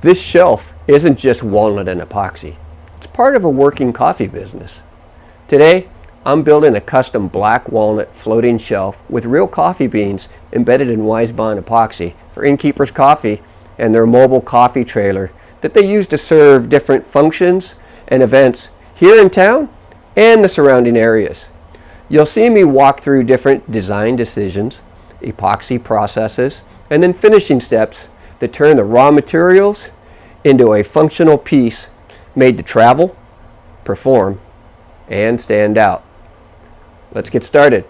This shelf isn't just walnut and epoxy. It's part of a working coffee business. Today, I'm building a custom black walnut floating shelf with real coffee beans embedded in WiseBond epoxy for Innkeeper's coffee and their mobile coffee trailer that they use to serve different functions and events here in town and the surrounding areas. You'll see me walk through different design decisions, epoxy processes, and then finishing steps that turn the raw materials into a functional piece made to travel, perform, and stand out. Let's get started.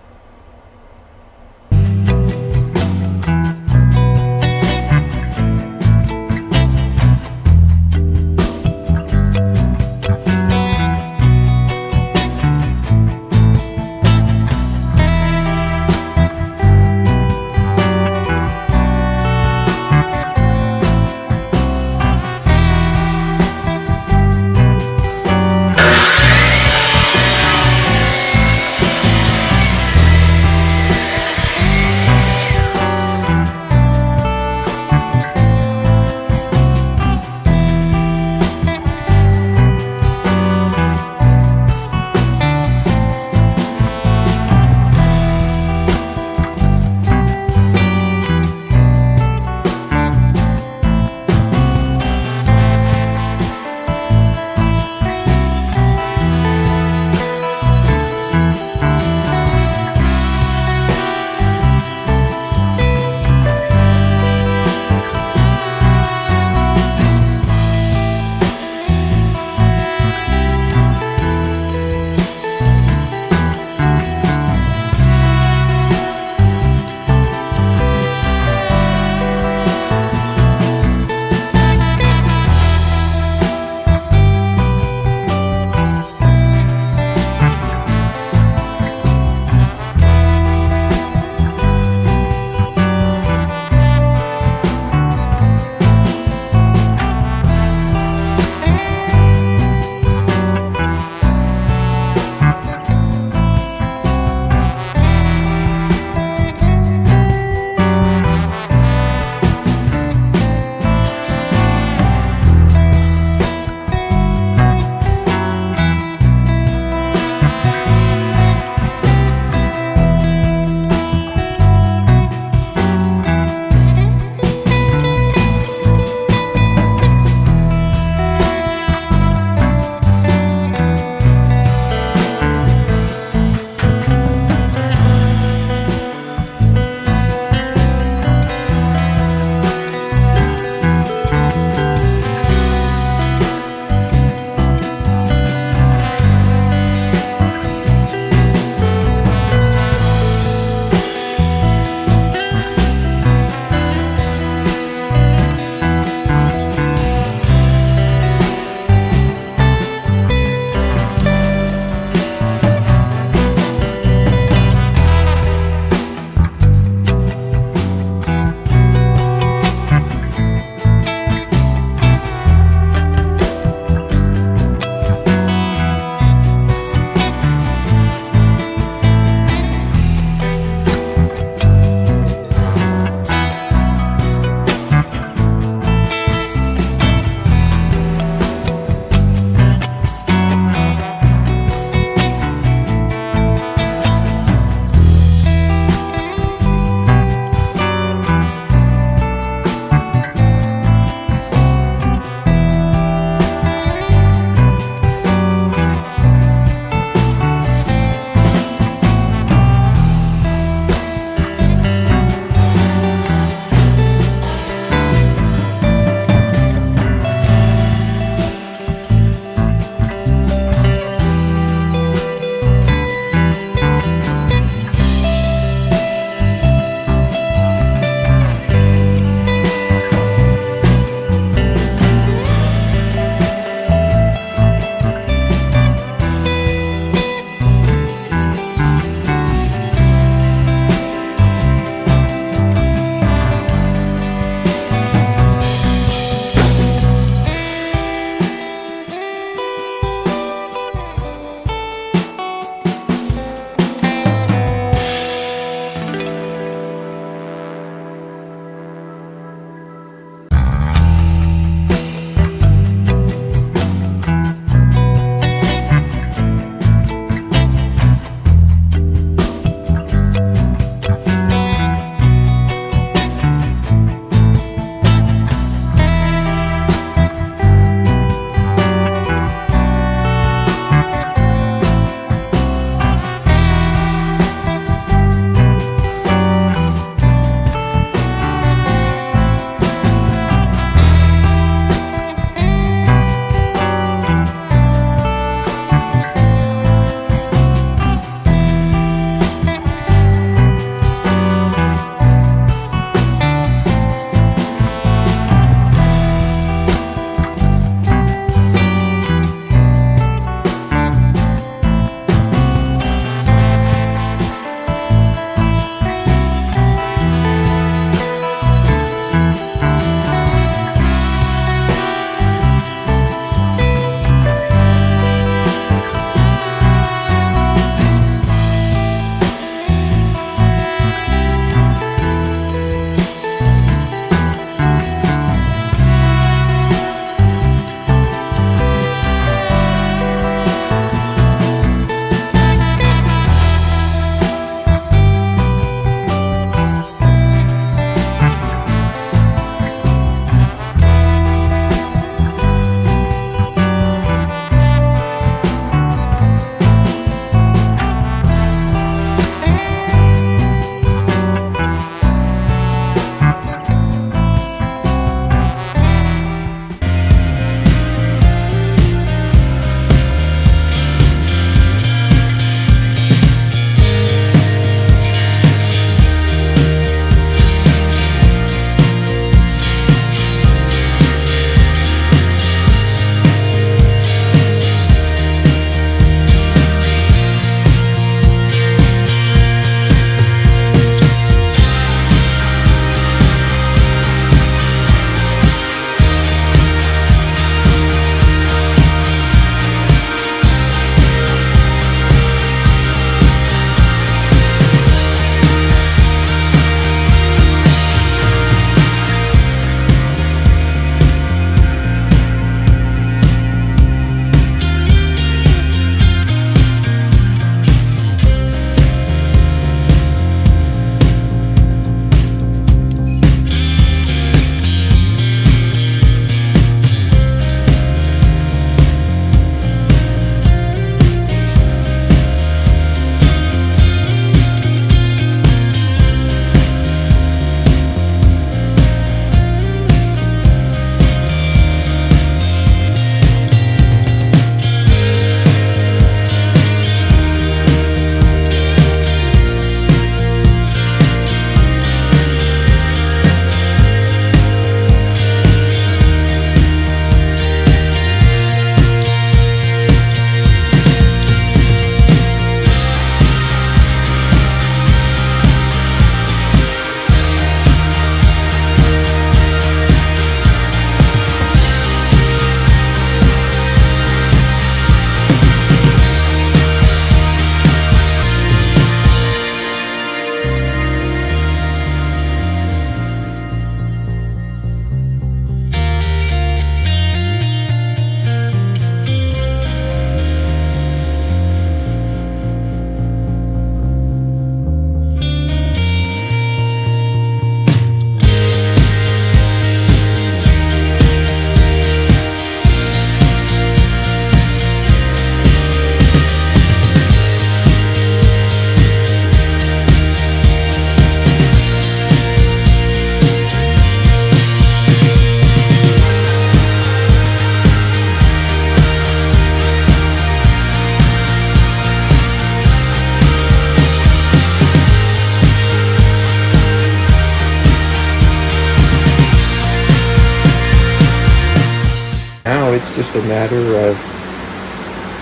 just a matter of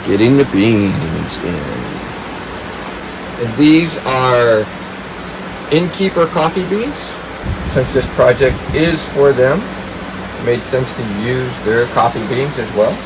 getting the beans in. And these are Innkeeper coffee beans. Since this project is for them, it made sense to use their coffee beans as well.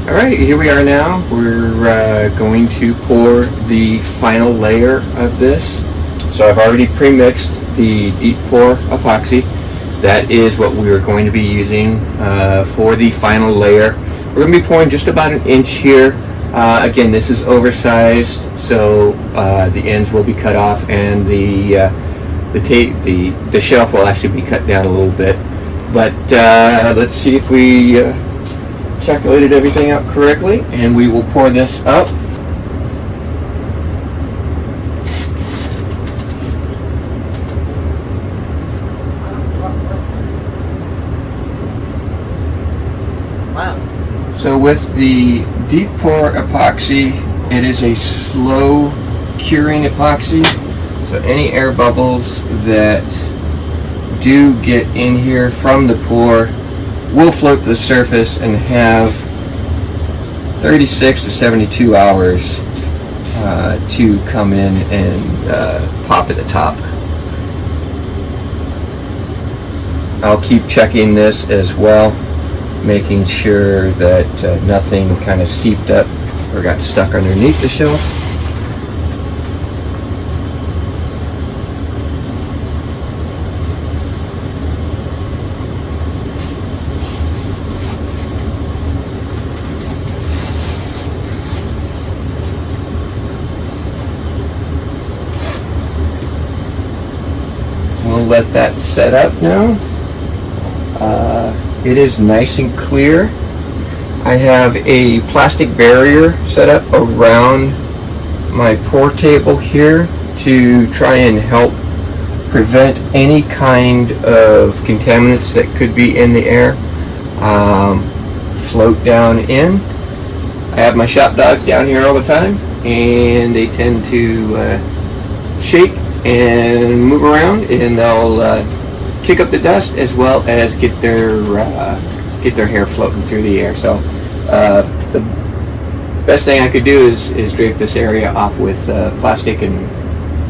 Alright, here we are now. We're going to pour the final layer of this. So I've already pre-mixed the deep pour epoxy. That is what we are going to be using for the final layer. We're going to be pouring just about an inch here. Again, this is oversized, so the ends will be cut off, and the shelf will actually be cut down a little bit. But let's see if we calculated everything out correctly, and we will pour this up. Wow. So with the deep pour epoxy, it is a slow curing epoxy, so any air bubbles that do get in here from the pour will float to the surface and have 36 to 72 hours to come in and pop at the top. I'll keep checking this as well, making sure that nothing kind of seeped up or got stuck underneath the shelf. We'll let that set up now. It is nice and clear. I have a plastic barrier set up around my pour table here to try and help prevent any kind of contaminants that could be in the air float down in. I have my shop dog down here all the time, and they tend to shake and move around, and they'll kick up the dust as well as get their hair floating through the air. So the best thing I could do is drape this area off with plastic and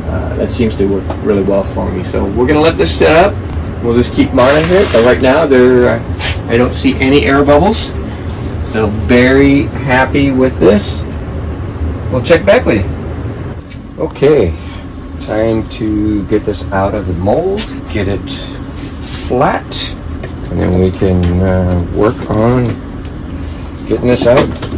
That seems to work really well for me. So we're going to let this set up. We'll just keep monitoring it. But right now, I don't see any air bubbles. So very happy with this. We'll check back with you. Okay, time to get this out of the mold, get it flat, and then we can work on getting this out.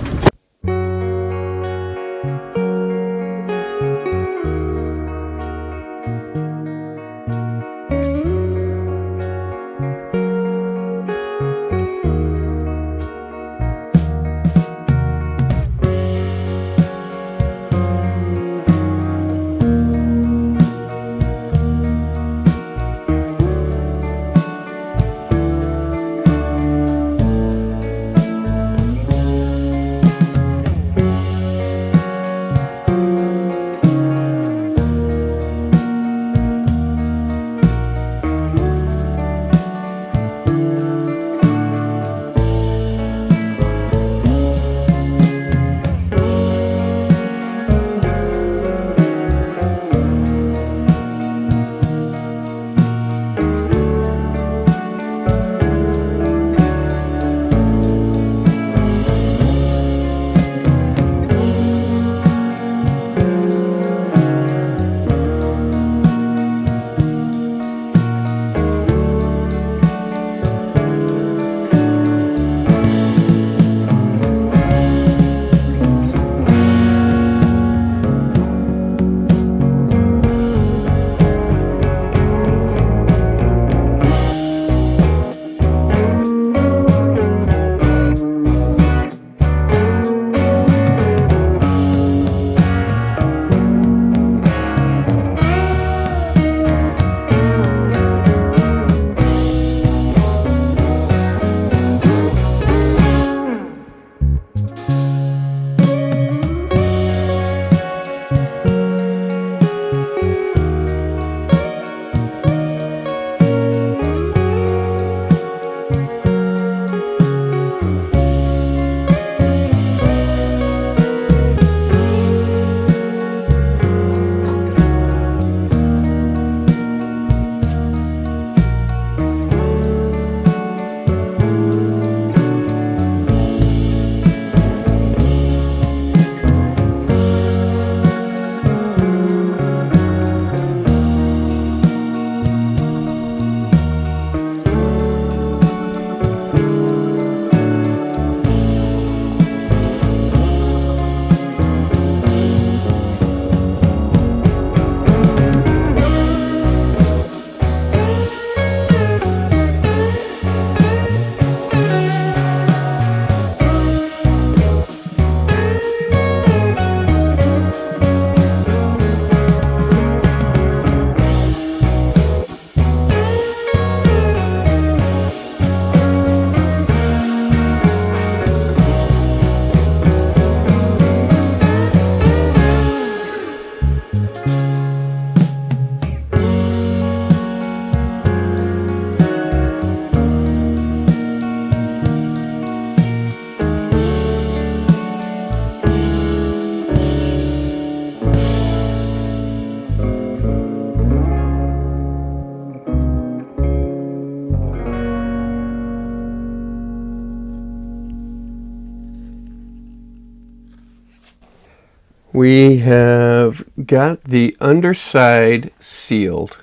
We have got the underside sealed,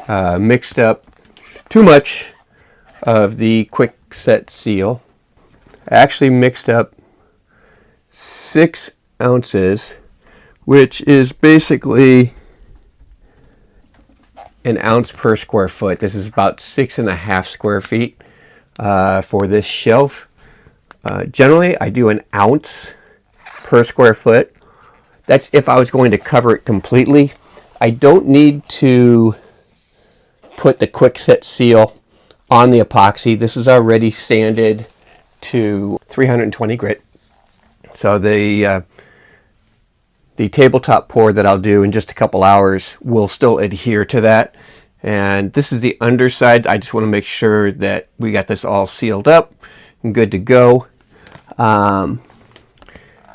mixed up too much of the quick set seal. I actually mixed up 6 ounces, which is basically an ounce per square foot. This is about 6.5 square feet for this shelf. Generally, I do an ounce per square foot. That's if I was going to cover it completely. I don't need to put the quick set seal on the epoxy. This is already sanded to 320 grit. So the tabletop pour that I'll do in just a couple hours will still adhere to that. And this is the underside. I just want to make sure that we got this all sealed up and good to go.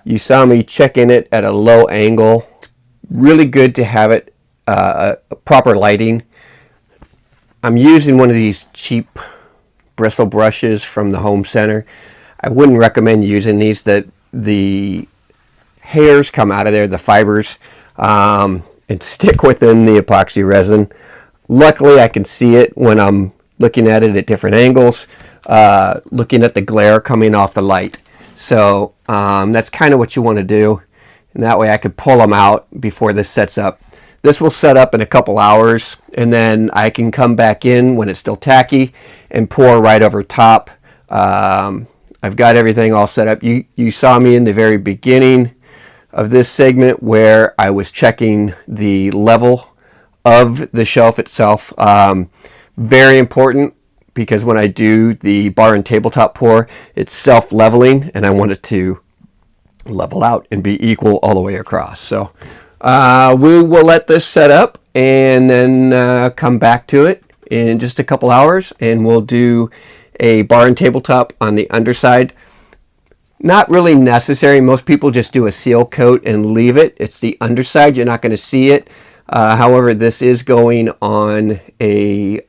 You saw me checking it at a low angle. Really good to have it proper lighting. I'm using one of these cheap bristle brushes from the home center. I wouldn't recommend using these. That the hairs come out of there, the fibers, and stick within the epoxy resin. Luckily, I can see it when I'm looking at it at different angles, looking at the glare coming off the light. So that's kind of what you want to do, and that way I could pull them out before this sets up. This will set up in a couple hours, and then I can come back in when it's still tacky and pour right over top. I've got everything all set up. You saw me in the very beginning of this segment where I was checking the level of the shelf itself. Very important, because when I do the bar and tabletop pour, it's self-leveling, and I want it to level out and be equal all the way across. So we will let this set up and then come back to it in just a couple hours, and we'll do a bar and tabletop on the underside. Not really necessary. Most people just do a seal coat and leave it. It's the underside. You're not going to see it. However, this is going on a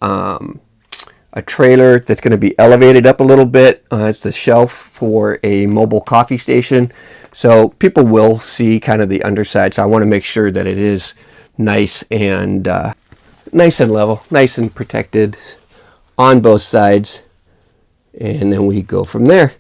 trailer that's going to be elevated up a little bit. It's the shelf for a mobile coffee station. So people will see kind of the underside. So I want to make sure that it is nice and level, nice and protected on both sides. And then we go from there.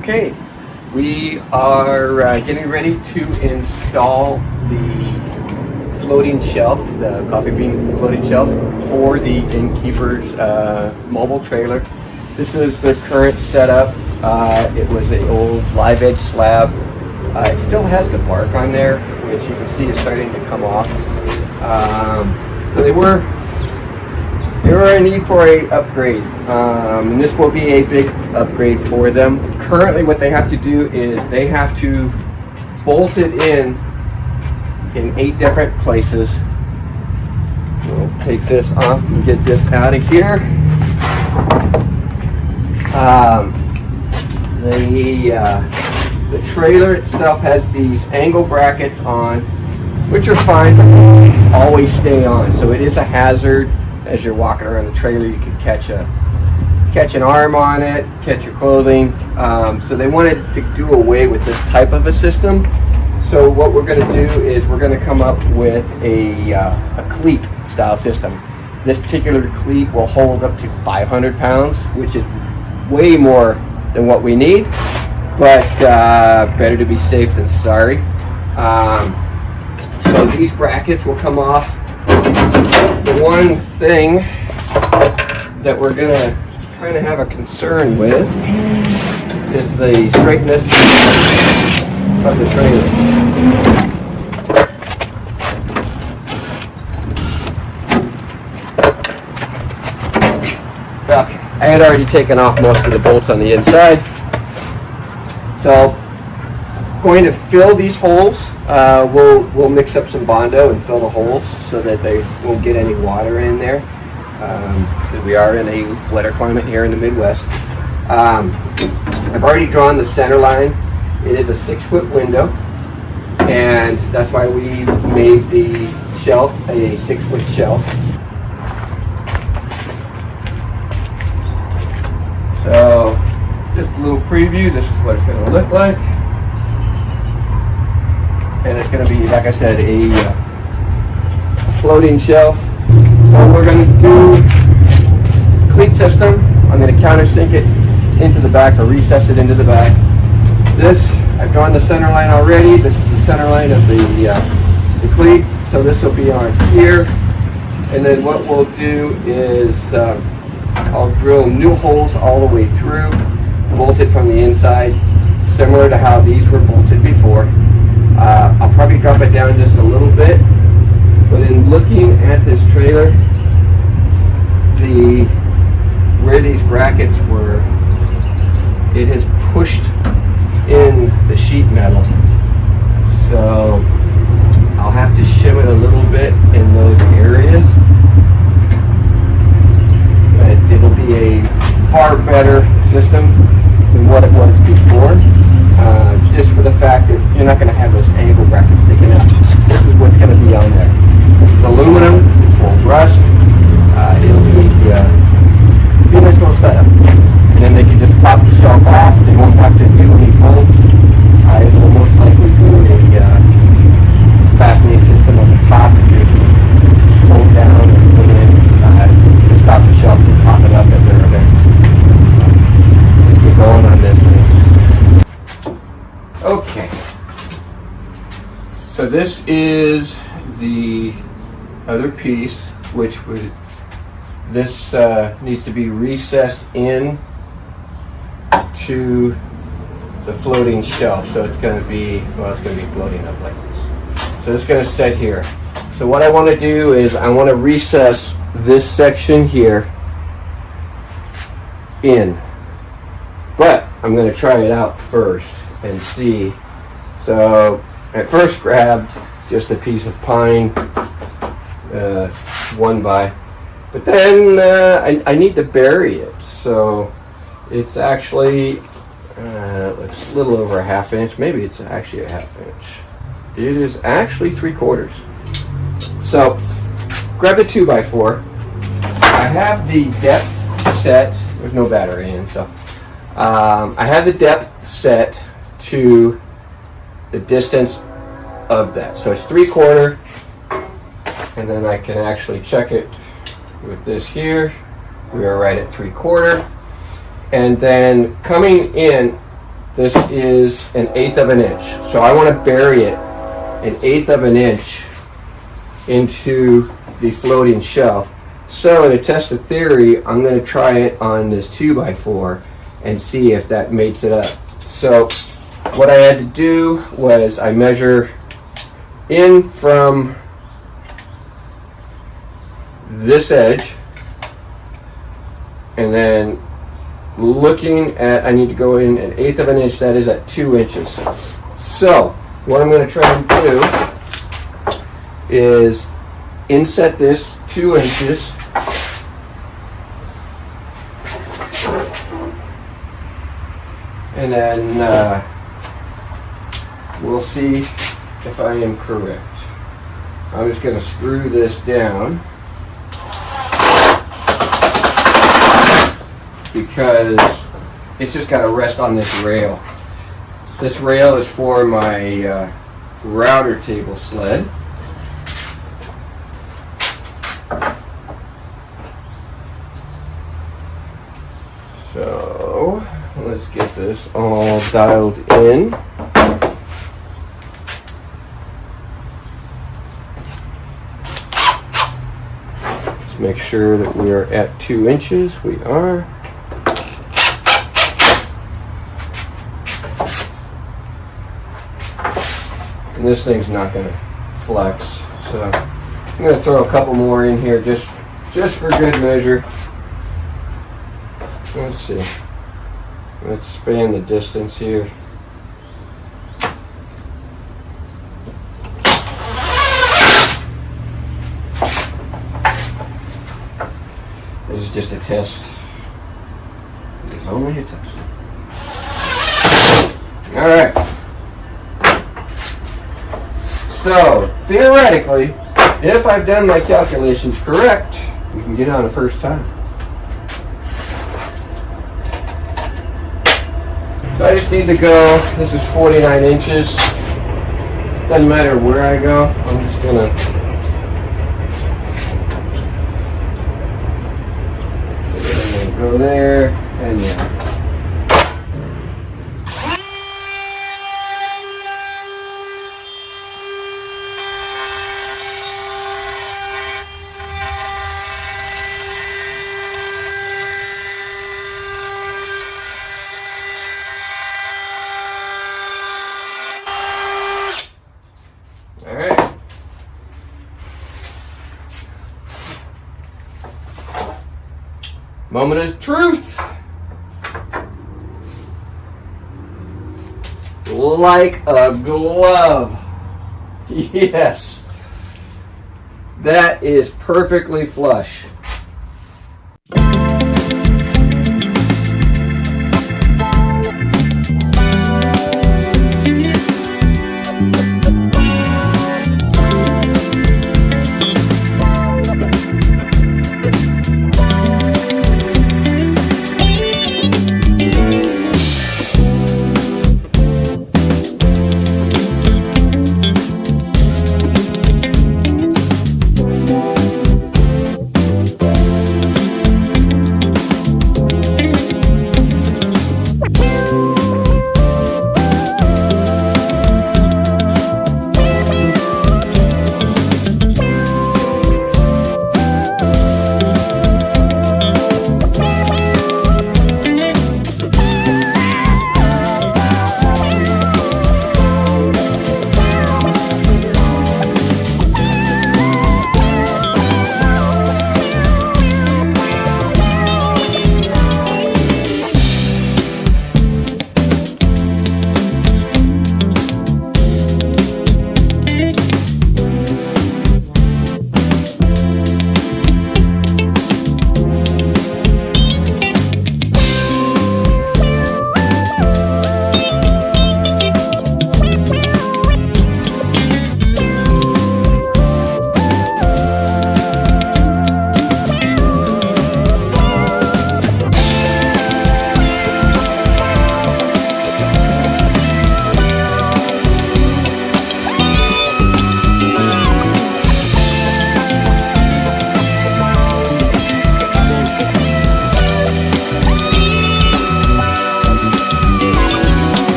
Okay, we are getting ready to install the floating shelf, the coffee bean floating shelf for the Innkeeper's mobile trailer. This is the current setup. It was an old live edge slab. It still has the bark on there, which you can see is starting to come off. So they were in need for a upgrade, and this will be a big upgrade for them. Currently what they have to do is they have to bolt it in 8 different places. We'll take this off and get this out of here. The trailer itself has these angle brackets on, which are fine, but they always stay on. So it is a hazard. As you're walking around the trailer, you could catch an arm on it, catch your clothing. So they wanted to do away with this type of a system. So what we're going to do is we're going to come up with a cleat style system. This particular cleat will hold up to 500 pounds, which is way more than what we need, but better to be safe than sorry. So these brackets will come off. The one thing that we're going to kind of have a concern with is the straightness of the trailer. Okay, I had already taken off most of the bolts on the inside. So going to fill these holes. We'll mix up some Bondo and fill the holes so that they won't get any water in there. Because we are in a wetter climate here in the Midwest. I've already drawn the center line. It is a 6-foot window, and that's why we made the shelf a 6-foot shelf. So just a little preview. This is what it's going to look like. And it's going to be, like I said, a floating shelf. So we're going to do cleat system. I'm going to countersink it into the back, or recess it into the back. This, I've drawn the center line already. This is the center line of the cleat. So this will be on here. And then what we'll do is I'll drill new holes all the way through, bolt it from the inside, similar to how these were bolted before. I'll probably drop it down just a little bit, but in looking at this trailer, where these brackets were, it has pushed in the sheet metal. So I'll have to shim it a little bit in those areas, but it'll be a far better system than what it was before. Just for the fact that you're not going to have those angle brackets sticking out. This is what's going to be on there. This is aluminum. This won't rust. It'll be a nice little setup. And then they can just pop the shelf off. They won't have to do any bolts. It will most likely do a fastening system on the top that they can hold down and put in to stop the shelf from popping up at their events. Let's get going on this thing. Okay, so this is the other piece, which this needs to be recessed in to the floating shelf. So it's going to be, floating up like this. So it's going to sit here. So what I want to do is I want to recess this section here in, but I'm going to try it out first and see. So I first grabbed just a piece of pine, 1x, but then I need to bury it. So it's actually it's a little over a 1/2 inch. Maybe it's actually a 1/2 inch. It is actually 3/4. So grab a 2x4. I have the depth set. There's no battery in, so I have the depth set to the distance of that. So it's 3/4, and then I can actually check it with this here. We are right at 3/4. And then coming in, This is 1/8 of an inch. So I want to bury it 1/8 of an inch into the floating shelf. So to test the theory, I'm going to try it on this 2x4 and see if that mates it up. So what I had to do was I measure in from this edge, and then looking at, I need to go in 1/8 of an inch, that is at 2 inches. So what I'm going to try and do is inset this 2 inches and then we'll see if I am correct. I'm just going to screw this down because it's just got to rest on this rail. This rail is for my router table sled. So let's get this all dialed in. Let's make sure that we are at 2 inches. We are. And this thing's not going to flex, so I'm going to throw a couple more in here just for good measure. Let's see. Let's span the distance here. This is just a test. It is only a test. All right. So, theoretically, if I've done my calculations correct, we can get on the first time. So I just need to go, this is 49 inches. Doesn't matter where I go, I'm just gonna go there, and yeah. Moment of truth. Like a glove. Yes. That is perfectly flush.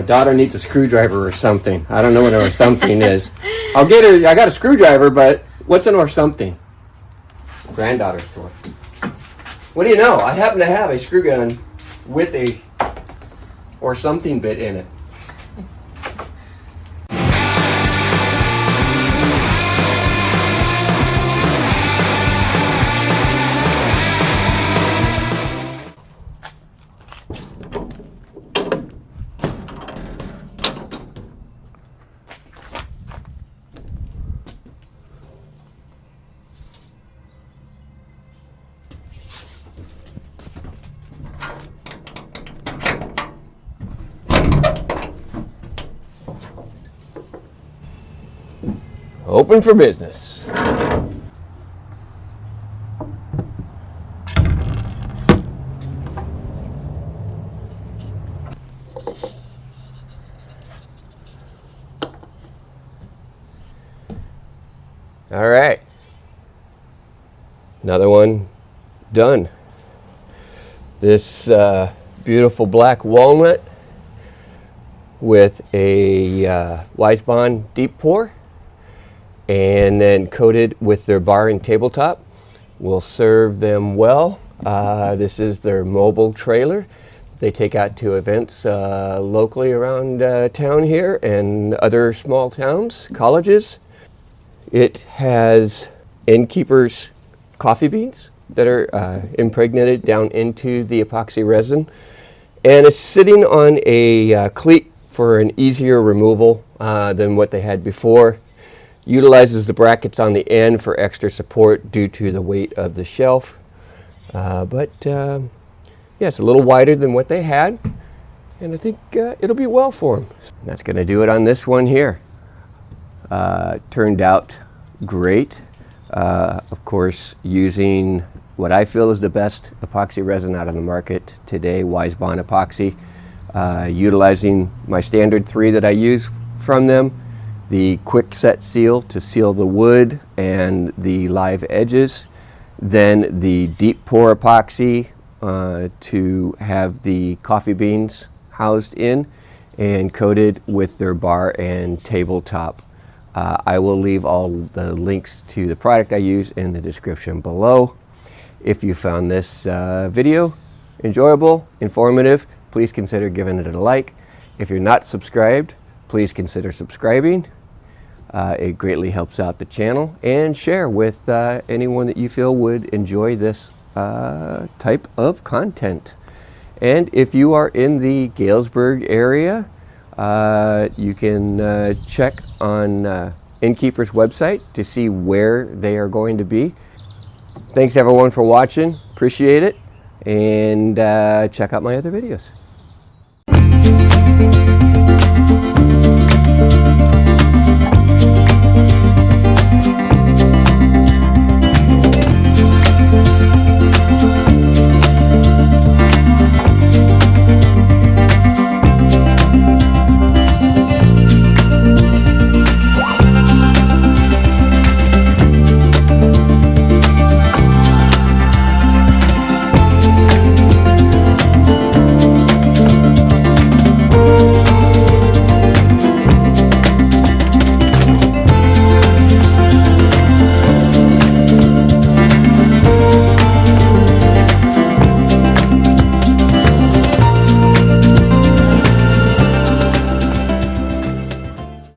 daughter needs a screwdriver or something. I don't know what or something is. I'll get her. I got a screwdriver, but what's an or something? Granddaughter's toy. What do you know? I happen to have a screw gun with a or something bit in it. Open for business. All right. Another one done. This beautiful black walnut with a WiseBond deep pour, and then coated with their bar and tabletop will serve them well. This is their mobile trailer they take out to events locally around town here and other small towns, colleges. It has Innkeeper's coffee beans that are impregnated down into the epoxy resin, and it's sitting on a cleat for an easier removal than what they had before. Utilizes the brackets on the end for extra support due to the weight of the shelf. Yeah, it's a little wider than what they had, and I think it'll be well for them. That's going to do it on this one here. Turned out great. Of course, using what I feel is the best epoxy resin out on the market today, WiseBond epoxy. Utilizing my standard 3 that I use from them. The quick set seal to seal the wood and the live edges, then the deep pour epoxy to have the coffee beans housed in and coated with their bar and tabletop. I will leave all the links to the product I use in the description below. If you found this video enjoyable, informative, please consider giving it a like. If you're not subscribed, please consider subscribing. It greatly helps out the channel, and share with anyone that you feel would enjoy this type of content. And if you are in the Galesburg area, you can check on Innkeeper's website to see where they are going to be. Thanks everyone for watching, appreciate it, and check out my other videos.